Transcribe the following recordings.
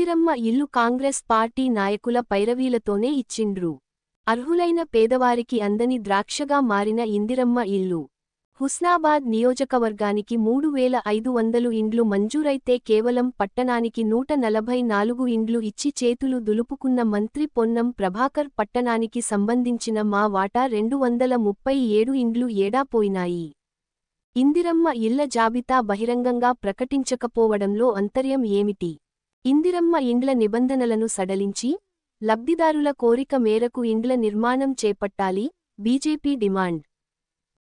ఇందిరమ్మ ఇల్లు కాంగ్రెస్ పార్టీ నాయకుల పైరవీలతోనే ఇచ్చిండ్రు. అర్హులైన పేదవారికి అందని ద్రాక్షగా మారిన ఇందిరమ్మ ఇల్లు. హుస్నాబాద్ నియోజకవర్గానికి 3500 ఇండ్లు మంజూరైతే కేవలం పట్టణానికి 144 ఇండ్లు ఇచ్చి చేతులు దులుపుకున్న మంత్రి పొన్నం ప్రభాకర్ పట్టణానికి సంబంధించిన మా వాటా 237 ఇండ్లు ఏడాపోయినాయి. ఇందిరమ్మ ఇళ్ల జాబితా బహిరంగంగా ప్రకటించకపోవడంలో అంతర్యం ఏమిటి? ఇందిరమ్మ ఇండ్ల నిబంధనలను సడలించి లబ్ధిదారుల కోరిక మేరకు ఇండ్ల నిర్మాణం చేపట్టాలి బీజేపీ డిమాండ్.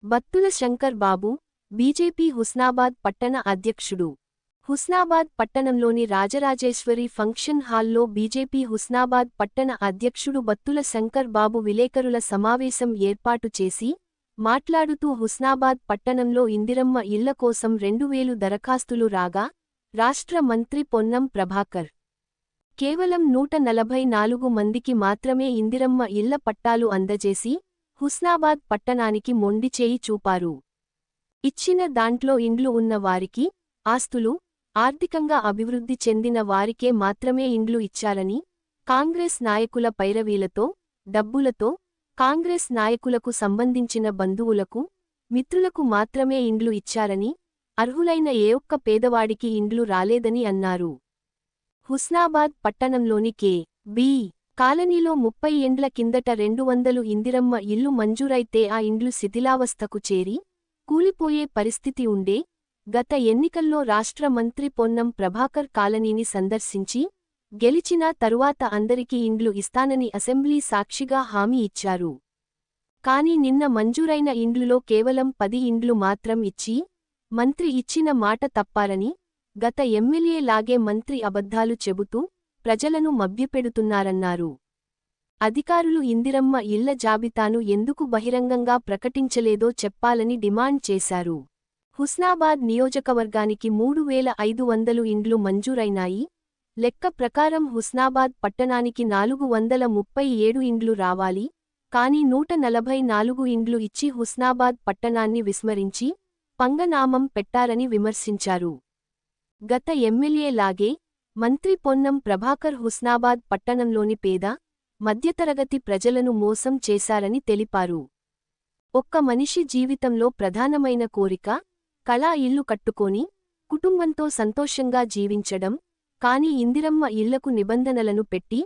బత్తుల శంకర్ బాబు, బీజేపీ హుస్నాబాద్ పట్టణ అధ్యక్షుడు. హుస్నాబాద్ పట్టణంలోని రాజరాజేశ్వరి ఫంక్షన్ హాల్లో బీజేపీ హుస్నాబాద్ పట్టణ అధ్యక్షుడు బత్తుల శంకర్ బాబు విలేకరుల సమావేశం ఏర్పాటు చేసి మాట్లాడుతూ హుస్నాబాద్ పట్టణంలో ఇందిరమ్మ ఇళ్ల కోసం 2000 దరఖాస్తులు రాగా రాష్ట్ర మంత్రి పొన్నం ప్రభాకర్ కేవలం 144 మందికి మాత్రమే ఇందిరమ్మ ఇళ్ల పట్టాలు అందజేసి హుస్నాబాద్ పట్టణానికి మొండిచేయి చూపారు. ఇచ్చిన దాంట్లో ఇండ్లు ఉన్న వారికి, ఆస్తులు, ఆర్థికంగా అభివృద్ధి చెందిన వారికే మాత్రమే ఇండ్లు ఇచ్చారని, కాంగ్రెస్ నాయకుల పైరవీలతో, డబ్బులతో, కాంగ్రెస్ నాయకులకు సంబంధించిన బంధువులకు, మిత్రులకు మాత్రమే ఇండ్లు ఇచ్చారని, అర్హులైన ఏ ఒక్క పేదవాడికి ఇండ్లు రాలేదని అన్నారు. హుస్నాబాద్ పట్టణంలోని కే.బి. కాలనీలో 30 ఏండ్ల కిందట 200 ఇందిరమ్మ ఇల్లు మంజూరైతే ఆ ఇండ్లు శిథిలావస్థకు చేరి కూలిపోయే పరిస్థితి ఉండే. గత ఎన్నికల్లో రాష్ట్ర మంత్రి పొన్నం ప్రభాకర్ కాలనీని సందర్శించి గెలిచిన తరువాత అందరికీ ఇండ్లు ఇస్తానని అసెంబ్లీ సాక్షిగా హామీ ఇచ్చారు. కాని నిన్న మంజూరైన ఇండ్లులో కేవలం 10 ఇండ్లు మాత్రం ఇచ్చి మంత్రి ఇచ్చిన మాట తప్పారని, గత ఎమ్మెల్యే లాగే మంత్రి అబద్ధాలు చెబుతూ ప్రజలను మభ్యపెడుతున్నారన్నారు. అధికారులు ఇందిరమ్మ ఇళ్ల జాబితాను ఎందుకు బహిరంగంగా ప్రకటించలేదో చెప్పాలని డిమాండ్ చేశారు. హుస్నాబాద్ నియోజకవర్గానికి 3500 ఇండ్లు మంజూరైనాయి. లెక్క ప్రకారం హుస్నాబాద్ పట్టణానికి 437 ఇండ్లు రావాలి. కాని 144 ఇండ్లు ఇచ్చి హుస్నాబాద్ పట్టణాన్ని విస్మరించి పంగనామం పెట్టారని విమర్శించారు. గత ఎమ్మెల్యే లాగే మంత్రి పొన్నం ప్రభాకర్ హుస్నాబాద్ పట్టణంలోని పేద, మధ్యతరగతి ప్రజలను మోసం చేశారని తెలిపారు. ఒక్క మనిషి జీవితంలో ప్రధానమైన కోరిక, కళా ఇల్లు కట్టుకొని కుటుంబంతో సంతోషంగా జీవించడం. కాని ఇందిరమ్మ ఇళ్లకు నిబంధనలను పెట్టి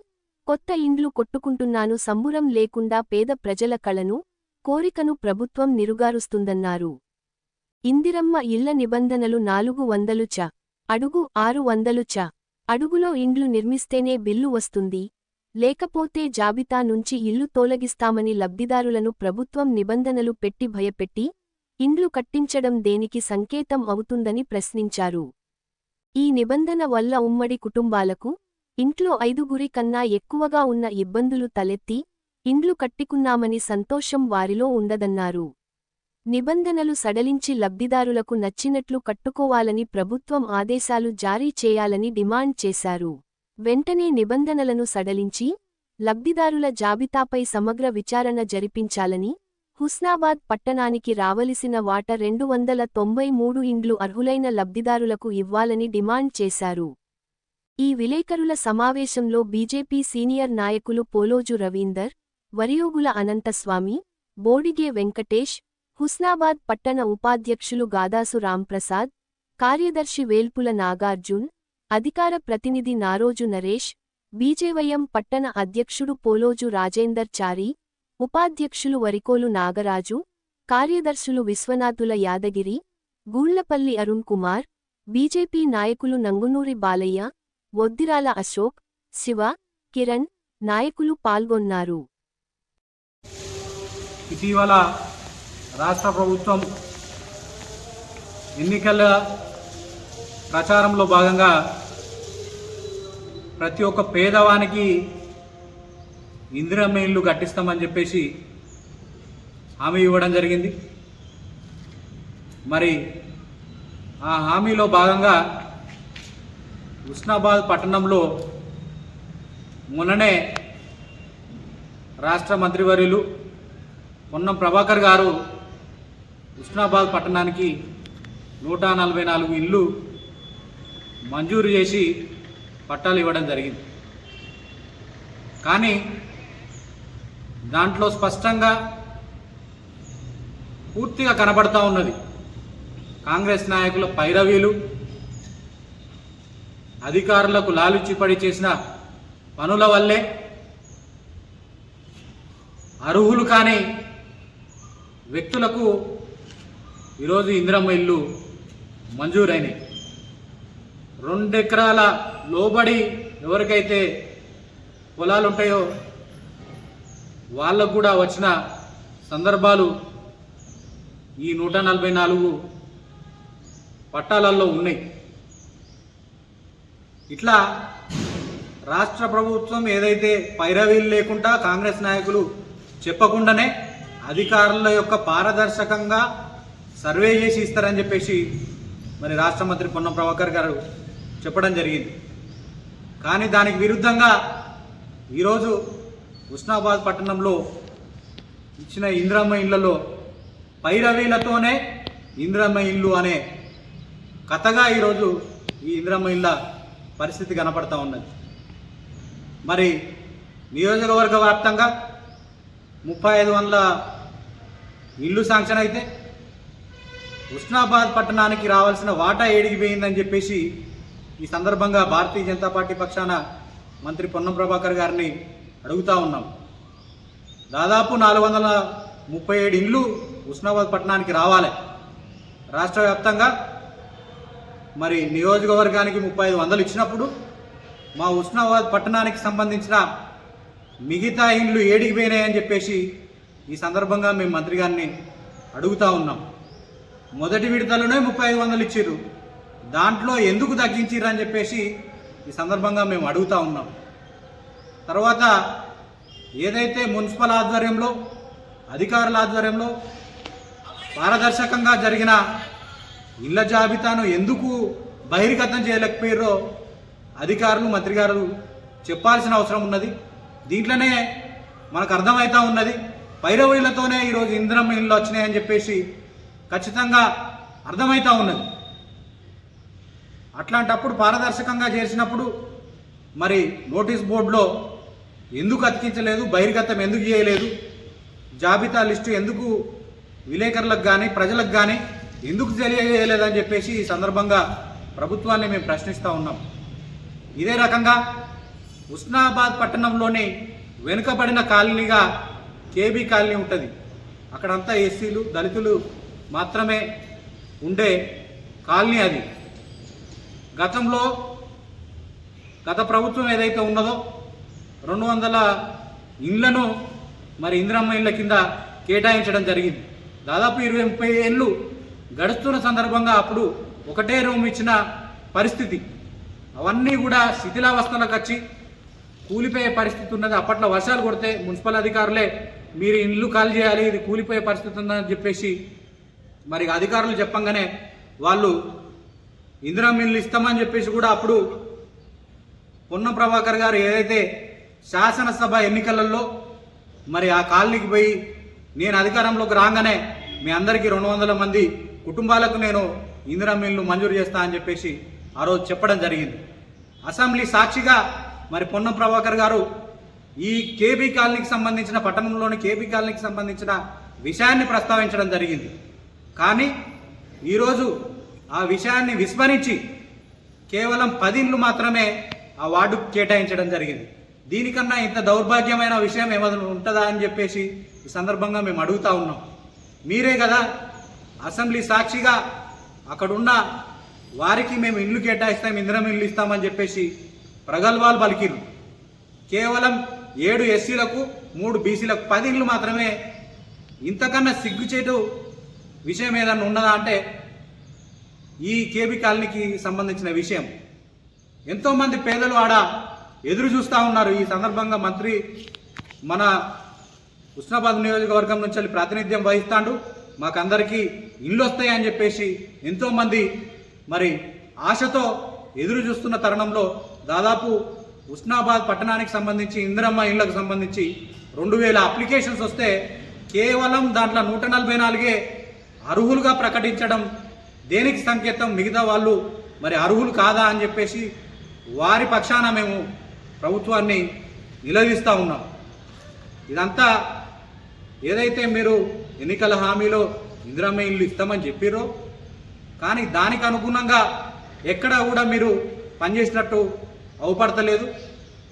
కొత్త ఇండ్లు కొట్టుకుంటున్నాను సంబురం లేకుండా పేద ప్రజల కళను, కోరికను ప్రభుత్వం నిరుగారుస్తుందన్నారు. ఇందిరమ్మ ఇళ్ల నిబంధనలు 400 చ. అడుగు 600 చ. అడుగులో ఇండ్లు నిర్మిస్తేనే బిల్లు వస్తుంది, లేకపోతే జాబితా నుంచి ఇల్లు తొలగిస్తామని లబ్ధిదారులను ప్రభుత్వం నిబంధనలు పెట్టి భయపెట్టి ఇండ్లు కట్టించడం దేనికి సంకేతం అవుతుందని ప్రశ్నించారు. ఈ నిబంధన వల్ల ఉమ్మడి కుటుంబాలకు, ఇంట్లో 5గురి కన్నా ఎక్కువగా ఉన్న ఇబ్బందులు తలెత్తి ఇండ్లు కట్టుకున్నామని సంతోషం వారిలో ఉండదన్నారు. నిబంధనలు సడలించి లబ్ధిదారులకు నచ్చినట్లు కట్టుకోవాలని ప్రభుత్వం ఆదేశాలు జారీ చేయాలని డిమాండ్ చేశారు. వెంటనే నిబంధనలను సడలించి లబ్ధిదారుల జాబితాపై సమగ్ర విచారణ జరిపించాలని, హుస్నాబాద్ పట్టణానికి రావలసిన వాటా 293 ఇండ్లు అర్హులైన లబ్ధిదారులకు ఇవ్వాలని డిమాండ్ చేశారు. ఈ విలేకరుల సమావేశంలో బీజేపీ సీనియర్ నాయకులు పోలోజు రవీందర్, వరియోగుల అనంతస్వామి, బోడిగే వెంకటేష్, హుస్నాబాద్ పట్టణ ఉపాధ్యక్షులు గాదాసు రాంప్రసాద్, కార్యదర్శి వేల్పుల నాగార్జున్, అధికార ప్రతినిధి నారోజు నరేష్, బీజేవైఎం పట్టణ అధ్యక్షుడు పోలోజు రాజేందర్ చారి, ఉపాధ్యక్షులు వరికోలు నాగరాజు, కార్యదర్శులు విశ్వనాథుల యాదగిరి, గూళ్లపల్లి అరుణ్ కుమార్, బీజేపీ నాయకులు నంగునూరి బాలయ్య, వొద్దిరాల అశోక్, శివ, కిరణ్ నాయకులు పాల్గొన్నారు. ఇటీవల రాష్ట్ర ప్రభుత్వం ఎన్నికల ప్రచారంలో భాగంగా ప్రతి ఒక్క పేదవానికి ఇందిరమ్మ ఇల్లు కట్టిస్తామని చెప్పేసి హామీ ఇవ్వడం జరిగింది. మరి ఆ హామీలో భాగంగా హుస్నాబాద్ పట్టణంలో మొన్ననే రాష్ట్ర మంత్రివర్యులు పొన్నం ప్రభాకర్ గారు హుస్నాబాద్ పట్టణానికి 144 ఇళ్ళు మంజూరు చేసి పట్టాలు ఇవ్వడం జరిగింది. కానీ దాంట్లో స్పష్టంగా పూర్తిగా కనబడతా ఉన్నది కాంగ్రెస్ నాయకుల పైరవీలు, అధికారులకు లాలుచిపడి చేసిన పనుల వల్లే అర్హులు కాని వ్యక్తులకు ఈరోజు ఇందిరమ్మ ఇల్లు మంజూరైనాయి. 2 ఎకరాల లోబడి ఎవరికైతే పొలాలు ఉంటాయో వాళ్ళకు కూడా వచ్చిన సందర్భాలు ఈ 144 పట్టాలలో ఉన్నాయి. ఇట్లా రాష్ట్ర ప్రభుత్వం ఏదైతే పైరవీలు లేకుండా కాంగ్రెస్ నాయకులు చెప్పకుండానే అధికారుల యొక్క పారదర్శకంగా సర్వే చేసి ఇస్తారని చెప్పేసి మరి రాష్ట్ర మంత్రి పొన్నం ప్రభాకర్ గారు చెప్పడం జరిగింది. కానీ దానికి విరుద్ధంగా ఈరోజు హుస్నాబాద్ పట్టణంలో ఇచ్చిన ఇందిరమ్మ ఇళ్లలో పైరవీలతోనే ఇందిరమ్మ ఇల్లు అనే కథగా ఈరోజు ఈ ఇందిరమ్మ ఇళ్ళ పరిస్థితి కనపడతా ఉన్నది. మరి నియోజకవర్గ వ్యాప్తంగా 3500 ఇల్లు శాంక్షన్ అయితే హుస్నాబాద్ పట్టణానికి రావాల్సిన వాటా ఏడికి పోయిందని చెప్పేసి ఈ సందర్భంగా భారతీయ జనతా పార్టీ పక్షాన మంత్రి పొన్నం ప్రభాకర్ గారిని అడుగుతూ ఉన్నాం. దాదాపు 437 ఇండ్లు హుస్నాబాద్ పట్టణానికి రావాలి. రాష్ట్ర వ్యాప్తంగా మరి నియోజకవర్గానికి 3500 ఇచ్చినప్పుడు మా హుస్నాబాద్ పట్టణానికి సంబంధించిన మిగతా ఇండ్లు ఏడికి పోయినాయని చెప్పేసి ఈ సందర్భంగా మేము మంత్రి గారిని అడుగుతూ ఉన్నాం. మొదటి విడతలోనే 3500 ఇచ్చిర్రు, దాంట్లో ఎందుకు తగ్గించిర్రు అని చెప్పేసి ఈ సందర్భంగా మేము అడుగుతూ ఉన్నాం. తర్వాత ఏదైతే మున్సిపల్ ఆధ్వర్యంలో అధికారుల ఆధ్వర్యంలో పారదర్శకంగా జరిగిన ఇళ్ల జాబితాను ఎందుకు బహిర్గతం చేయలేకపోయారో అధికారులు మంత్రి గారు చెప్పాల్సిన అవసరం ఉన్నది. దీంట్లోనే మనకు అర్థమవుతూ ఉన్నది పైరవీలతోనే ఈరోజు ఇందిరమ్మ ఇళ్ళు వచ్చినాయని చెప్పేసి ఖచ్చితంగా అర్థమవుతూ ఉన్నది. అట్లాంటప్పుడు పారదర్శకంగా చేసినప్పుడు మరి నోటీస్ బోర్డులో ఎందుకు అతికించలేదు, బహిర్గతం ఎందుకు చేయలేదు, జాబితా లిస్టు ఎందుకు విలేకరులకు కానీ ప్రజలకు కానీ ఎందుకు తెలియజేయలేదని చెప్పేసి ఈ సందర్భంగా ప్రభుత్వాన్ని మేము ప్రశ్నిస్తూ ఉన్నాం. ఇదే రకంగా హుస్నాబాద్ పట్టణంలోని వెనుకబడిన కాలనీగా కేబీ కాలనీ ఉంటుంది. అక్కడంతా ఎస్సీలు దళితులు మాత్రమే ఉండే కాలనీ అది. గత ప్రభుత్వం ఏదైతే ఉన్నదో 200 ఇండ్లను మరి ఇందిరమ్మ ఇళ్ళ కింద కేటాయించడం జరిగింది. దాదాపు 20-30 ఏళ్ళు గడుస్తున్న సందర్భంగా అప్పుడు ఒకటే రూమ్ ఇచ్చిన పరిస్థితి, అవన్నీ కూడా శిథిలావస్థలకు వచ్చి కూలిపోయే పరిస్థితి ఉన్నది. అప్పట్లో వర్షాలు కొడితే మున్సిపల్ అధికారులే మీరు ఇల్లు ఖాళీ చేయాలి, ఇది కూలిపోయే పరిస్థితి ఉందని చెప్పేసి మరి అధికారులు చెప్పంగానే వాళ్ళు ఇందిరమ్మ ఇల్లు ఇస్తామని చెప్పేసి కూడా అప్పుడు పొన్నం ప్రభాకర్ గారు ఏదైతే శాసనసభ ఎన్నికలలో మరి ఆ కాలనీకి పోయి నేను అధికారంలోకి రాగానే మీ అందరికీ 200 మంది కుటుంబాలకు నేను ఇందిరమ్మ ఇల్లు మంజూరు చేస్తా అని చెప్పేసి ఆ రోజు చెప్పడం జరిగింది. అసెంబ్లీ సాక్షిగా మరి పొన్నం ప్రభాకర్ గారు ఈ కేబీ కాలనీకి సంబంధించిన పట్టణంలోని కేబీ కాలనీకి సంబంధించిన విషయాన్ని ప్రస్తావించడం జరిగింది. కానీ ఈరోజు ఆ విషయాన్ని విస్మరించి కేవలం 10 ఇండ్లు మాత్రమే ఆ వార్డుకు కేటాయించడం జరిగింది. దీనికన్నా ఇంత దౌర్భాగ్యమైన విషయం ఏమైనా ఉంటుందా అని చెప్పేసి ఈ సందర్భంగా మేము అడుగుతా ఉన్నాం. మీరే కదా అసెంబ్లీ సాక్షిగా అక్కడున్న వారికి మేము ఇల్లు కేటాయిస్తాం, ఇందిరమ్మ ఇల్లు ఇస్తామని చెప్పేసి ప్రగల్భాలు పలికిరు. కేవలం 7 ఎస్సీలకు 3 బీసీలకు 10 ఇండ్లు మాత్రమే. ఇంతకన్నా సిగ్గుచేటు విషయం ఏదన్నా ఉన్నదా అంటే ఈ కేబీ కాలనీకి సంబంధించిన విషయం. ఎంతోమంది పేదలు ఆడ ఎదురు చూస్తూ ఉన్నారు. ఈ సందర్భంగా మంత్రి మన హుస్నాబాద్ నియోజకవర్గం నుంచి ప్రాతినిధ్యం వహిస్తాడు, మాకందరికీ ఇల్లు వస్తాయని చెప్పేసి ఎంతోమంది మరి ఆశతో ఎదురు చూస్తున్న తరుణంలో దాదాపు హుస్నాబాద్ పట్టణానికి సంబంధించి ఇందిరమ్మ ఇళ్లకు సంబంధించి 2000 అప్లికేషన్స్ వస్తే కేవలం దాంట్లో 144 అర్హులుగా ప్రకటించడం దేనికి సంకేతం? మిగతా వాళ్ళు మరి అర్హులు కాదా అని చెప్పేసి వారి పక్షాన మేము ప్రభుత్వాన్ని నిలదీస్తూ ఉన్నాం. ఇదంతా ఏదైతే మీరు ఎన్నికల హామీలో ఇందిరమ్మ ఇల్లు ఇస్తామని చెప్పిర్రో, కానీ దానికి అనుగుణంగా ఎక్కడా కూడా మీరు పనిచేసినట్టు అవపడతలేదు.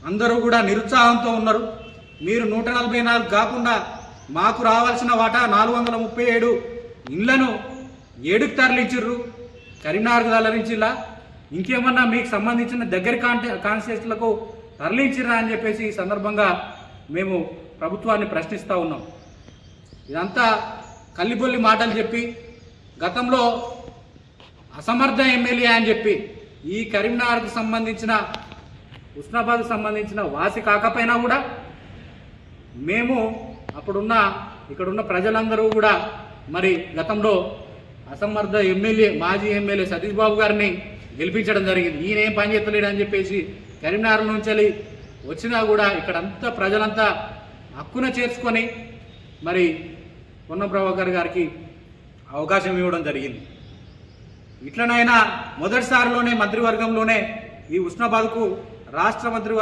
అందరూ కూడా నిరుత్సాహంతో ఉన్నారు. మీరు 144 కాకుండా మాకు రావాల్సిన వాటా 437 ఇళ్లను ఏడుకు తరలించిర్రు. కరీంనగర్కు తరలించిలా, ఇంకేమన్నా మీకు సంబంధించిన దగ్గర కాన్స్టిట్యూన్సీలకు తరలించిర్రా అని చెప్పేసి ఈ సందర్భంగా మేము ప్రభుత్వాన్ని ప్రశ్నిస్తూ ఉన్నాం. ఇదంతా కల్లిబొల్లి మాటలు చెప్పి గతంలో అసమర్థ ఎమ్మెల్యే అని చెప్పి ఈ కరీంనగర్కు సంబంధించిన హుస్నాబాద్కు సంబంధించిన వాసి కాకపోయినా కూడా మేము అప్పుడున్న ఇక్కడున్న ప్రజలందరూ కూడా మరి గతంలో అసమర్థ ఎమ్మెల్యే మాజీ ఎమ్మెల్యే సతీష్ బాబు గారిని గెలిపించడం జరిగింది. ఈయన ఏం పని చేస్తలేడు అని చెప్పేసి కరీంనగర్ నుంచి వచ్చినా కూడా ఇక్కడంతా ప్రజలంతా హక్కున చేర్చుకొని మరి పొన్నం ప్రభాకర్ గారికి అవకాశం ఇవ్వడం జరిగింది. ఇట్లనైనా మొదటిసారిలోనే మంత్రివర్గంలోనే ఈ హుస్నాబాద్కు రాష్ట్ర మంత్రి